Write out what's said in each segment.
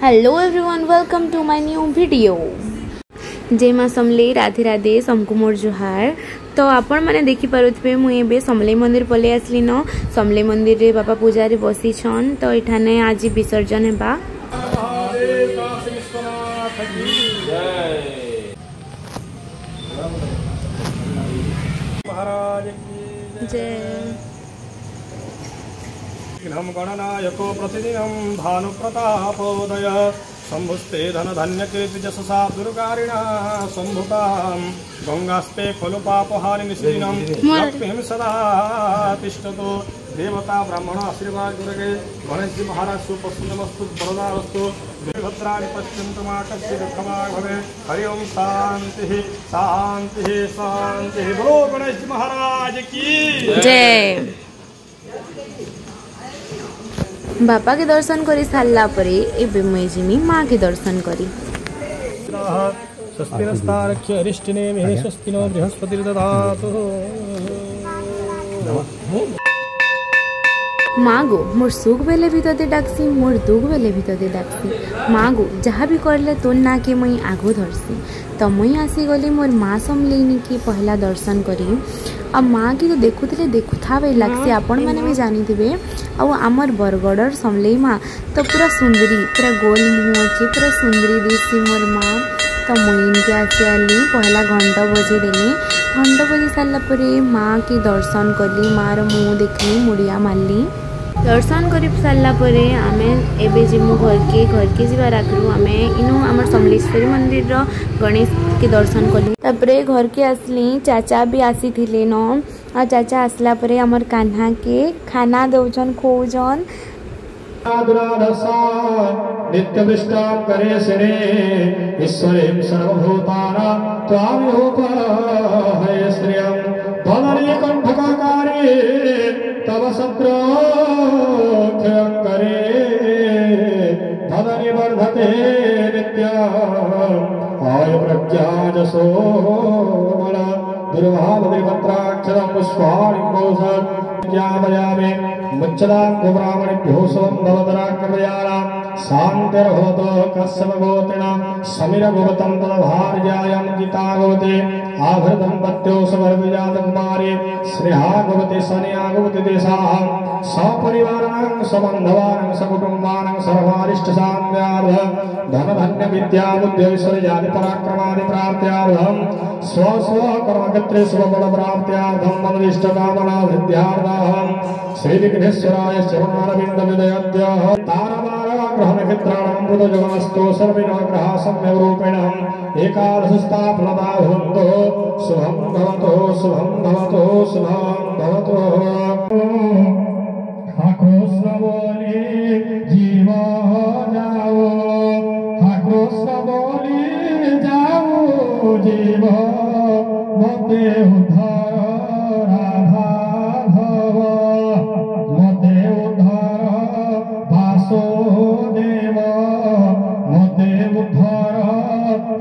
Hello everyone, welcome to my new video. जय माँ समलेई, राधे राधे, समकु मोर जुहार। तो आपण मैंने देखिपे मुझे समलेई मंदिर पलि आसली न। समलेई मंदिर रे बापा पूजारी बसी छन। तो इठाने आज विसर्जन हेबा। जय गणनायको प्रतिदिनं भानुप्रतापोदय शम्भुस्ते धनधान्यके जशसा दुर्गारिणा सम्भुतां गंगास्ते खलु पापहारिणि निशिदिनं लक्ष्मीं सदा तिष्ठतु। देवता ब्राह्मण आशीर्वाद करके गणेश जी महाराज सुपस्थितमस्तु वरदास्तु वीरभद्राणि पश्यन्तमाकस्य दुःखमाग भवे। हरि ओम शांति शांति शांति। बोलो गणेश जी महाराज की जय। बापा के दर्शन कर सारा पर मुझे माँ के दर्शन करी। स्वस्ति नस्तारक्ष्य अरिष्टिने मे स्वस्ति नो बृहस्पतिर्दधातु। माँ गो मोर सुख बेले भी तोते डाकसी, मोर दुख बेले भी तोते डाकसी। माँ गो जहाँ भी करले तोर ना के मुई आगो धरसी। तो मुई आसी गली मोर माँ समलेई की पहला दर्शन करी। अब माँ की तो देखुले देखुथा बे लगसी। आपण मैंने भी जानी थे। आमर बरगड़र समलेई माँ तो पूरा सुंदरी, पूरा गोल मुँह अच्छे, पूरा सुंदरी दिखती मोर माँ। तो मुई इनके आसी आली पहला घंटा बजे देली। घंटा बजे सारापर माँ के दर्शन कली, माँ मुँह देखली, मुड़िया मारली। दर्शन कर सारापर आम एवं जीमु घर के जीवार आगु आम इनु आम समलेश्वरी मंदिर गणेश के दर्शन कली। तापरे घर के आसली, चाचा भी आसी थे न। आ चाचा आसला परे आमर कान्हा के खाना दौजन खोजन। नित्य विष्टा करे सिने ईश्वरीं सर्वभूतानां त्वामिहोपहय श्रियं धनरी कंठकाकारी तव शत्रुक्षयं करे धनरी वर्धते नित्यम् आयु प्रज्ञा जसो बल दुर्भावपत्राक्षरं पुष्पाणि कौशल ज्ञापयामि मुच्चदां कुब्राह्मणेभ्यो शुभं भवतराक्रमयानां शान्तिर्भवतो कश्यपगोत्रिणां समिरभवतं तदभार्यायां गीता भवति आभृतं पत्यो सगर्भजातकुमारी श्रेया भवति सनया भवति देशाः सपरिवाराणां सबन्धवानां सकुटुम्बानां सर्वारिष्टसाम्यार्थं धनधन्य विद्या बुद्धिश्वर्यादि पराक्रमादि प्राप्त्यार्थं स्व स्व कर्मक्षेत्रे शुभफल प्राप्त्यार्थं मनोदिष्टकामना सिद्ध्यार्थं श्रीविघ्नेश्वराय चरणारविन्दविदयद्यः तारमारग्रहनक्षेत्राणां मृतजगमस्तु सर्विनो ग्रहाः सम्यग्रूपेण एकादशस्था फलदा भवन्तु शुभं भवतु शुभं भवतु शुभं भवतु। कृष्ण बोली जीव जाओ, कृष्ण बोली जाओ जीव मते उद्धार राधा भव मते उद्धार वासुदेव मते उद्धार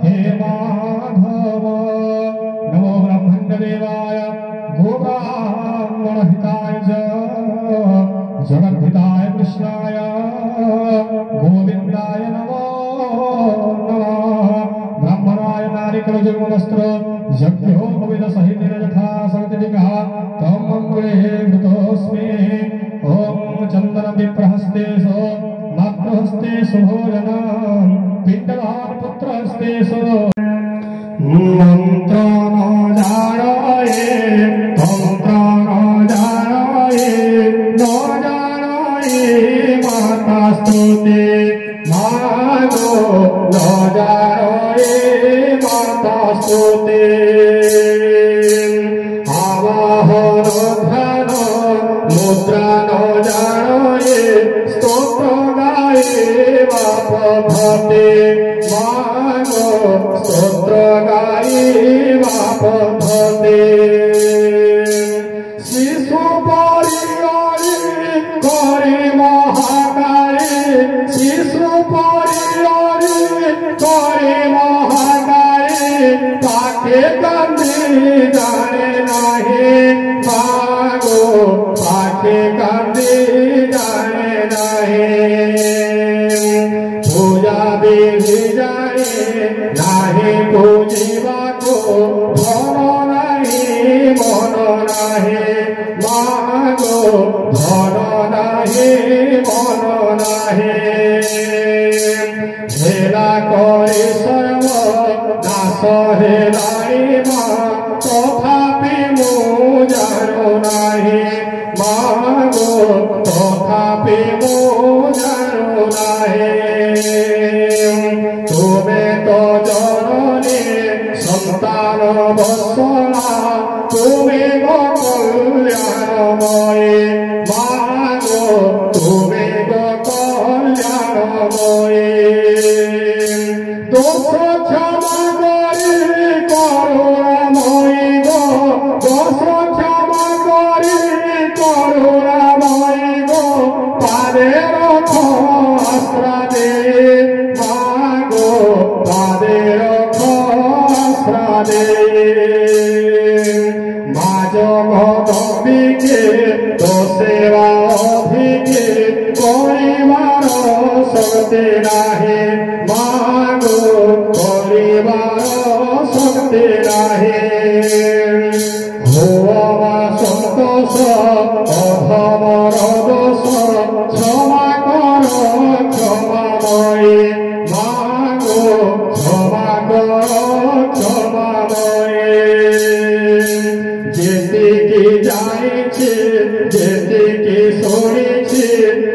हे माधव। नमो ब्रह्मण्यदेवाय गोब्राह्मणहिताय च जगद्धिताय कृष्णाय गोविंदाय नमो नमः। ब्राह्मणाय नारिकेलजुगमस्त्र यज्ञो भविद सहितेन यथा समितिकः तं मङ्गले मृतोऽस्मि। ॐ चन्दन विप्रहस्ते सो मातृहस्ते सुभोजनं पिण्डदान पुत्रहस्ते सो मंत्र न जानाये मंत्र न जानाये न जानाये माता स्तुते मागो न जानाये माता स्तुते आवाहन ध्यान मुद्रा न जानाये स्तोत्र गाये बाप भते मागो स्तोत्र गाये बाप भते। शिशु परिवारी करे महाकारी शिशु परिवारी करे महाकारी पाखे कंदी जाने नहीं मागो पाखे कंदी जाने नहीं पूजा ଯାଏ ନାହିଁ ପୂଜିବାକୁ ଧନ ନାହିଁ ମନ ନାହିଁ ମାଗୋ ଧନ ନାହିଁ ମନ ନାହିଁ ହେଲା କରି ସ୍ୱୟଂ ଦାସ ହେଲାଣି ମା ତଥାପି ମୁଁ ଜାଣୁ ନାହିଁ ମାଗୋ ତଥାପି ମୁଁ ଜାଣୁ ନାହିଁ ତୁମେ ତ ଜନନୀ ସନ୍ତାନ ବତ୍ସଳା ତୁମେ ଗো କଲ୍ୟାଣମୟୀ ମାଗୋ ତୁମେ গো কল্যাণময়ী দোষ ক্ষমা করি করুণাময়ী গো দোষ ক্ষমা করি করুণাময়ী গো পাদে রখ আশ্রাদে মাগো পাদে রখ আশ্রাদে মা জগদম্বিকে তো সেবা অধিকে করিবার শক্তি নাহি মাগো করিবার শক্তি নাহি হোবা সন্তোষ অধমর দোষ ক্ষমা কর ক্ষমাময়ী মাগো ক্ষমা কর ক্ষমাময়ী যেতিকি যাইছে যেতিকি শুনিছি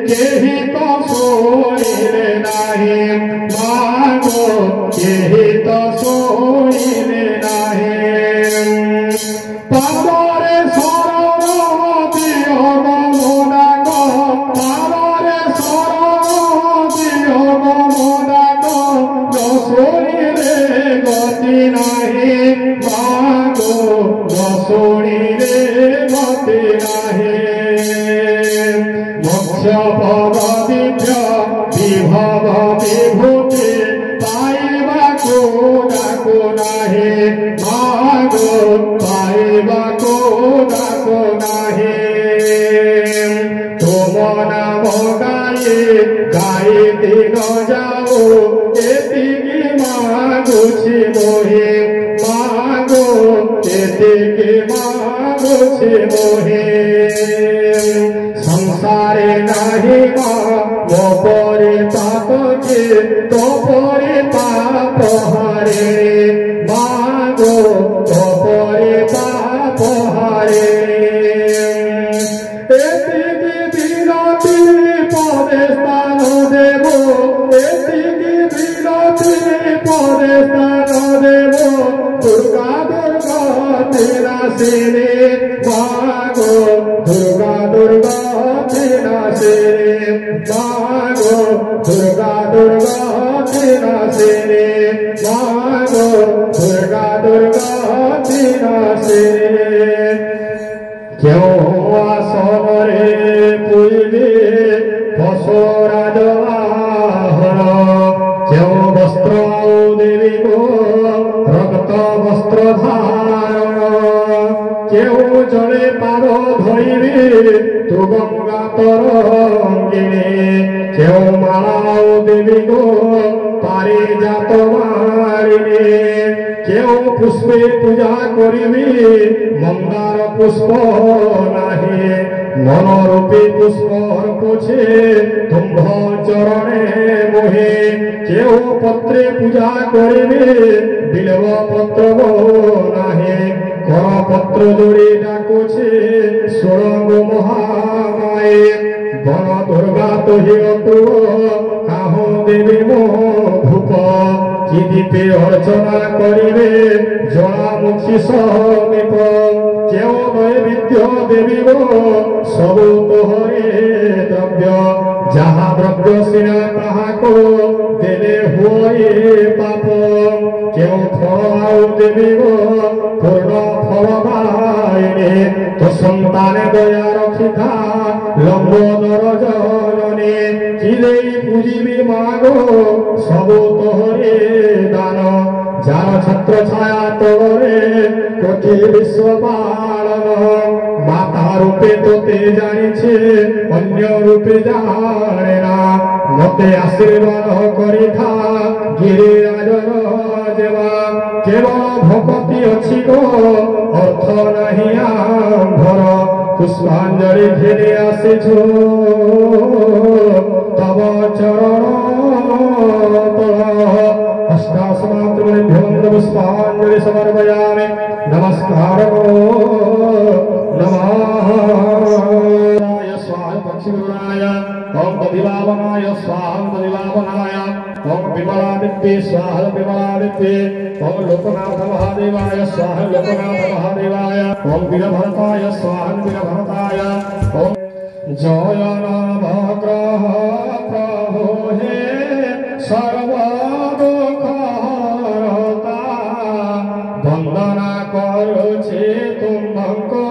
কেহি তো শুনিলে নাহি মাগো কেহি তো শুনিলে নাহি পাদরে শরণ দিও গো মোনাগ পাদরে শরণ দিও গো মোনাগ শুনিলে গতি নাহি মাগো শুনিলে গতি নাহি মোক্ষ পদ বিভ্র বিভব বিভূতি পাইବାକୁ ডাকু নাহি মাগো পাইବାକୁ ডাকু নাহি তুম নাম গাই গাই দিন যাও এতিকি মাগুছি মোহি মাগো এতিকি মাগুছি মোহি সংসারে নাহি মা মো পরে পাপকে তো পরে পাপ হারে মাগো তো পরে পাপ হারে এতিকি বিনতি পদে স্থান দেব এতিকি বিনতি পদে স্থান দেব দুর্গা দুর্গা তেরা সেনে মাগো দুর্গা দুর্গা তেরা সেনে মাগো দুর্গা দুর্গা তেরা সেনে মাগো দুর্গা দুর্গা তেরা সেনে কেউ আসরে পুইবে ফসরাজ আহর কেউ বস্ত্র দেবী গো রক্ত বস্ত্র ধারণ কেউ জলে পাদ ধরিবে তু গঙ্গা তরঙ্গিনী কেউ মালাও দেবী গো পারিজাত মারিণী কেউ পুষ্পে পূজা করিবে মন্দার পুষ্প নাহি মনরূপী পুষ্প অর্পছে তুম্ভ চরণে মোহে কেউ পত্রে পূজা করিবে বিলব পত্র নাহি করপত্র জোড়ে ডাকুছে সুরঙ্গ মহামায়ে বন দুর্গা তহিয়তু কাহ দেবী মো ভূপ চিদীপে অর্চনা করিবে জলামুখী সমীপ কেউ নৈবেদ্য দেবী গো সবু তোহরে দ্রব্য যাহা দ্রব্য সিনা তাহাকো দেলে হুয়ে পাপ কেউ ফল দেবী গো পূর্ণ ফল পাইনে তো সন্তানে দয়া রক্ষিতা লম্বোদর জননী চিলেই পুজিবি মাগো সবু তোহরে দান যার ছত্র ছায়া তোরে কোটি বিশ্ব পালন মাতা রূপে তোতে জানিছে অন্য রূপে জানে না মতে আশীর্বাদ করিথা গিরিরাজন দেবা কেবল ভকতি অছি গো অর্থ নাহি আম্ভর পুষ্পাঞ্জলি ঘিরে আসিছু তব চরণ अष्टासमात्रभ्यो पुष्पाञ्जलि समर्पयामि नमस्कारो नमः स्वाहा पक्षिगुणाय ओम दधिवावनाय स्वाहा दधिवावनाय ओम विमलादित्ये स्वाहा विमलादित्ये ओम लोकनाथ महादेवाय स्वाहा लोकनाथ महादेवाय ओम वीरभरताय स्वाहा वीरभरताय ओम जय नवग्रह प्रभो हे सर्व वंदना करुचे तुमको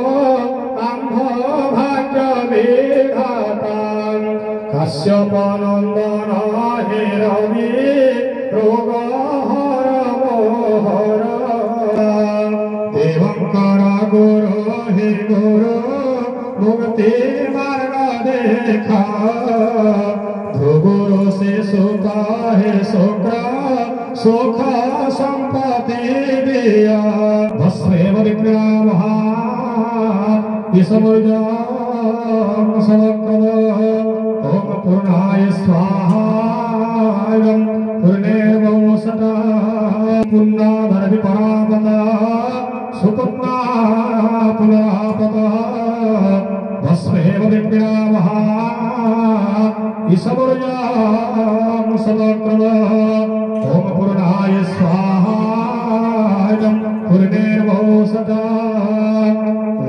आम्भ भाग्य विधाता कश्यप नंदन हे रवि रोग हर मोहर देवंकर गुरु हे गुरु मुक्ति मार्ग देखा गुरु से सुख है सुख सुख संपत्ति दिया भस्मेव विक्रमः इसमुजां समक्कव ओम पूर्णाय स्वाहा पूर्णेर्वसता पुण्णाधर विपरापता सुपुण्णा पुनरापता भस्मेव विक्रमः इसमुजां समक्कव ओम पूर्णाय स्वाहा पूर्णेर्वसता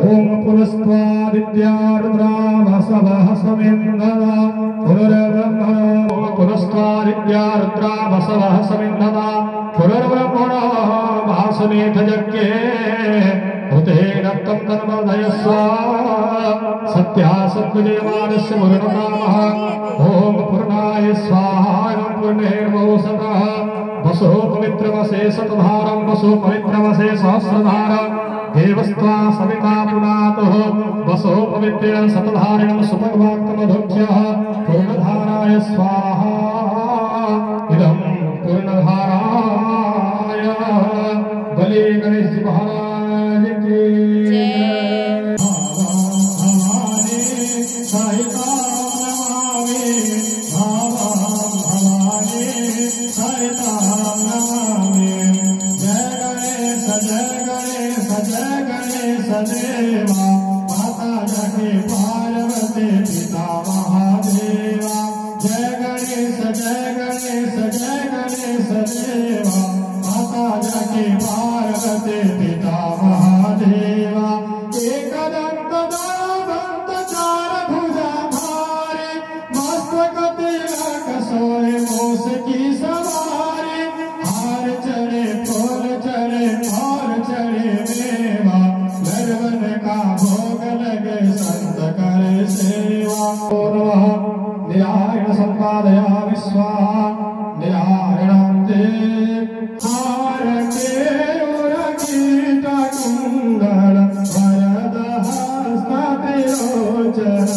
ओम पुनस्त्वादित्यारुद्रावसवः समिन्धना पुनर्ब्रह्मणो पुनस्त्वादित्यारुद्रावसवः समिन्धना पुनर्ब्रह्मणो भासमेधयज्ञे हुतेन तं तन्मधयस्व सत्या सद्विजयमानस्य मुरुणकामः ओम पूर्णाय स्वाहा पूर्णेर्वसतः वसो पवित्रमसे शतधारं वसो पवित्रमसे सहस्रधारं देवस्त्वा सविता पुनातः वसो पवित्रेण शतधारिणं सुपर्वाक्तमधुभ्यः पूर्णधाराय स्वाहा इदं पूर्णधाराय बलि गणेश महाराज की देवा माता जगे पार्वती पिता महादेवा जय गणेश देवा माता जगे पार्वती पिता महादेवा एकदंत दंत चार भुजा धारे मस्तक तिलक सोए मोस की सवारी हार चढ़े फूल चढ़े और चढ़े देवा गर्वन का भोग लगे संत करे सेवा निरायण संपादयामि स्वाहा निरायणान्ते हार के उरकीट कुंडल वरद हस्ततिरोचन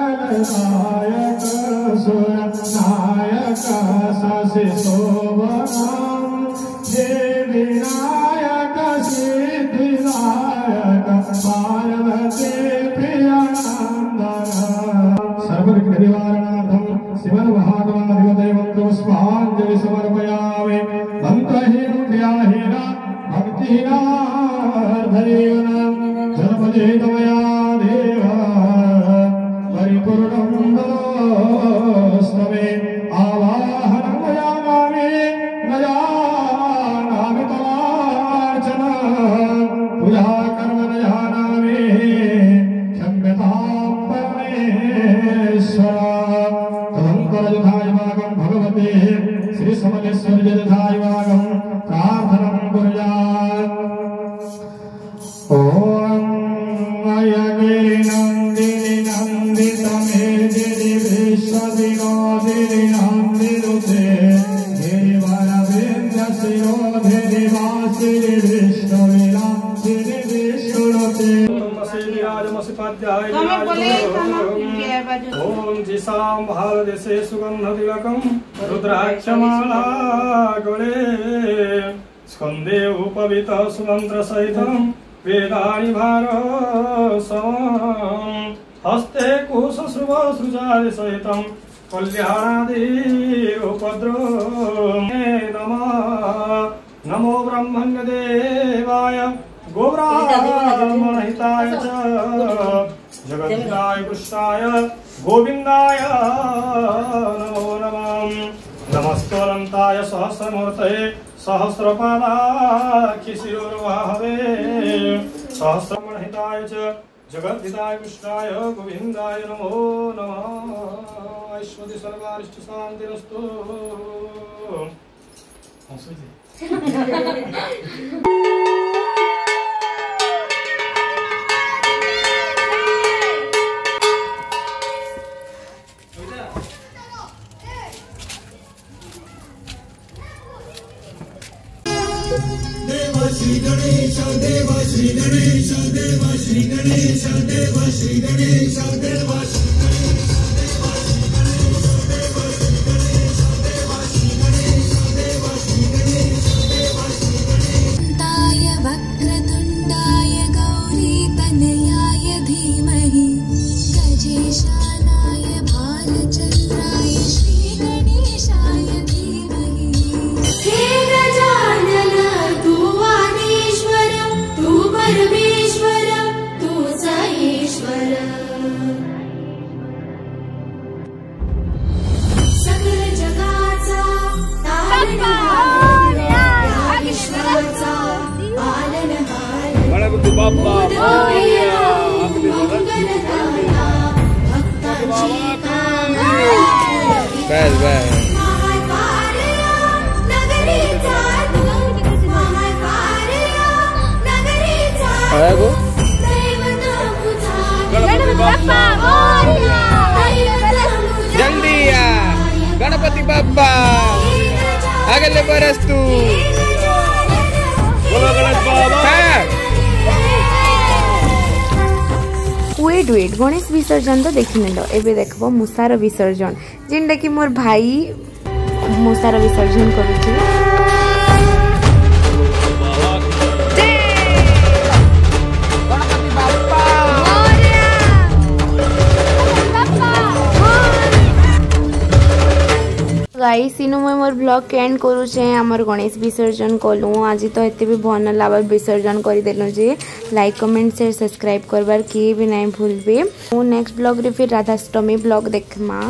सर्वमंगलदायक सुरनायक शशि शोभनम् विनायक सिद्धिदायक पार्वती प्रियनंदन सर्वविघ्न निवारणार्थं शिवभागवताधिपतेवं पुष्पाञ्जलि समर्पयामि मंत्रहीन क्रियाहीन भक्तिहीनार्धहीन जनपदेतमया देव परिपूर्णं ददास्तमे आवाहनं मयामि नयामि तवार्चना पूजा कर्म नयामि क्षम्यतां परमेश्वर तदंतरजथाय भागं भगवते श्री समलेश्वरी जथाय भागं प्रार्थनं कुर्यात् ओम अयगिरिनन्दिनि नन्दितमेदिनि विश्वविनोदिनि नन्दिनुते गिरिवरविन्द्यशिरोधिनि वासिनि विष्णुविलासिनि विष्णुनुते विराजमसिपाध्याय ओम जिसाम भारदेशे सुगंधतिलकं रुद्राक्षमाला गले स्कंदे उपवित सुमंत्र सहितं वेदानि भारसमं हस्ते कुशश्रुव सृजादि सहितं कल्याणादि उपद्रवे नमो ब्रह्मण्यदेवाय गोब्राह्मणहिताय च जगद्धाय कृष्णाय गोविन्दाय नमो नमः नमस्तेऽनन्ताय सहस्रमूर्तये सहस्रपादाक्षिशिरोर्वाहवे सहस्रमणहिताय च जगद्धिताय कृष्णाय गोविन्दाय नमो नमः ऐश्वर्य सर्वारिष्ट शान्तिरस्तु देवा श्री गणेश देवा श्री गणेश देवा श्री गणेश देवा श्री गणेश देवा श्री वक्रतुण्डाय गौरीतनयाय धीमहि गजेशानाय भालचन्द्राय श्रीगणेशाय धीमहि हे गजानन तू वाणीश्वर तू परमेश्वर तू ईश्वर सकल जगाचा गणपति बाप्पा बस बस गणपति बाप्पा जल्दी गणपति बाप्पा अगले बरस तू बोलो गणेश बाबा वेट गणेश विसर्जन तो देखी नेल एबे देखबो मुसार विसर्जन जेनटा कि मोर भाई मुसार विसर्जन करूची गाइस इनु मैं मोर ब्लॉग के एंड करूचे हमर गणेश विसर्जन कलु आज तो एते भी भन लाबर विसर्जन करी देलु जे लाइक कमेंट शेयर सब्सक्राइब करबार के भी नहीं भूलबे नेक्स्ट ब्लॉग रे फिर राधाष्टमी ब्लॉग देखमा।